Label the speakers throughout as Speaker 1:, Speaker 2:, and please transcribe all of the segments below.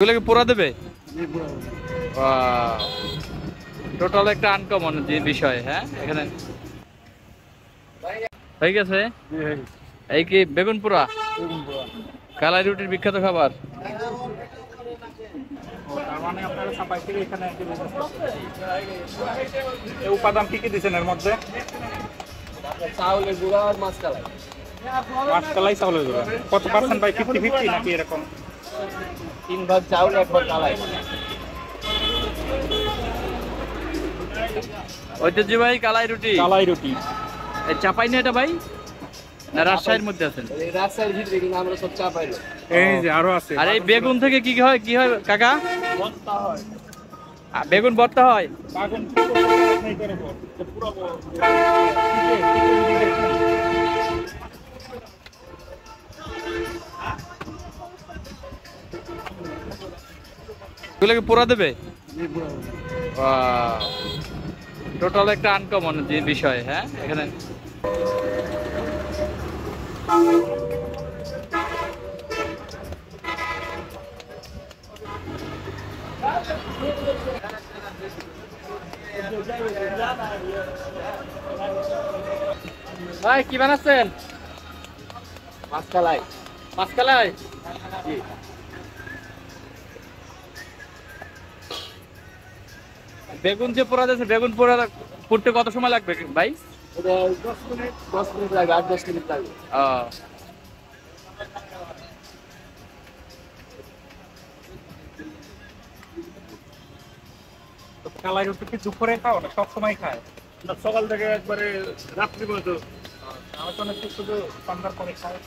Speaker 1: এগুলো কি পুরা দেবে? টোটাল একটা আনকমন যে বিষয়। হ্যাঁ, এখানে হয়ে গেছে। এই কি বেগুন পোড়া, কালাই রুটির বিখ্যাত খাবার।
Speaker 2: উপাদান কি কি দিচ্ছেন এর মধ্যে?
Speaker 3: চাউলের গুঁড়া আর মাছকালাই।
Speaker 2: মাছকালাই চাউলের গুঁড়া। কত পার্সেন্ট ভাই? 50-50 নাকি এরকম?
Speaker 3: 3 ভাগ চাউল 1 ভাগ কালাই।
Speaker 1: ঐতিহ্যবাহী কালাই রুটি।
Speaker 2: কালাই রুটি।
Speaker 1: এই চাপাই না এটা ভাই, না রাজশাহীর মধ্যে আছেন?
Speaker 3: এই রাজশাহীর ভিতরে কিন্তু আমরা সব চা পাইলো।
Speaker 2: এই যে আরো আছে।
Speaker 1: আর এই বেগুন থেকে কি হয়, কি হয় কাকা?
Speaker 3: ভর্তা হয়।
Speaker 1: বেগুন ভর্তা হয়।
Speaker 2: বাগুন কি করতে নাই করে বল। যে পুরো
Speaker 1: এগুলো কি পোড়া দেবে? টোটাল একটা আনকমন যে বিষয়। হ্যাঁ, এখানে ভাই কি বানাচ্ছেন?
Speaker 3: মাছকালাই।
Speaker 1: মাছকালাই।
Speaker 3: জি।
Speaker 1: বেগুন যে পোড়া যাচ্ছে, বেগুন পোড়া পুড়তে কত সময় লাগবে ভাই?
Speaker 3: এটা 10 মিনিট লাগবে, 8-10 মিনিট লাগবে।
Speaker 2: কালাই রুটি কি দুপুরে খাও না সব সময় খায়? না সকাল থেকে একবারে রাত্রি পর্যন্ত। আমার তো অনেক শুধু সন্ধ্যার পরে খায়।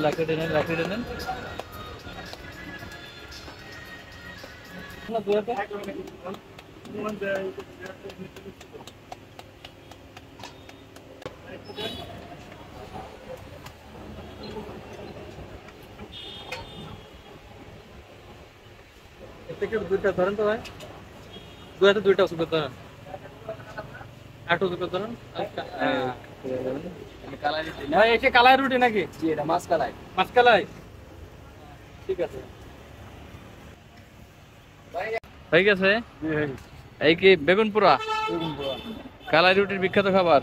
Speaker 1: লাকড়ি টেনেন, লাকড়ি টেনেন। দুইটা ধরেন তো ভাই, দুইটা ওষুধ ধরেন, একটা ওষুধ ধরেন।
Speaker 3: কালাই রুটি না?
Speaker 1: ভাই এটা কালাই রুটি নাকি?
Speaker 3: জি, এটা মাছকালাই।
Speaker 1: মাছকালাই, ঠিক আছে। হয়ে গেছে। এই কি বেগুন পোড়া, কালাই রুটির বিখ্যাত খাবার।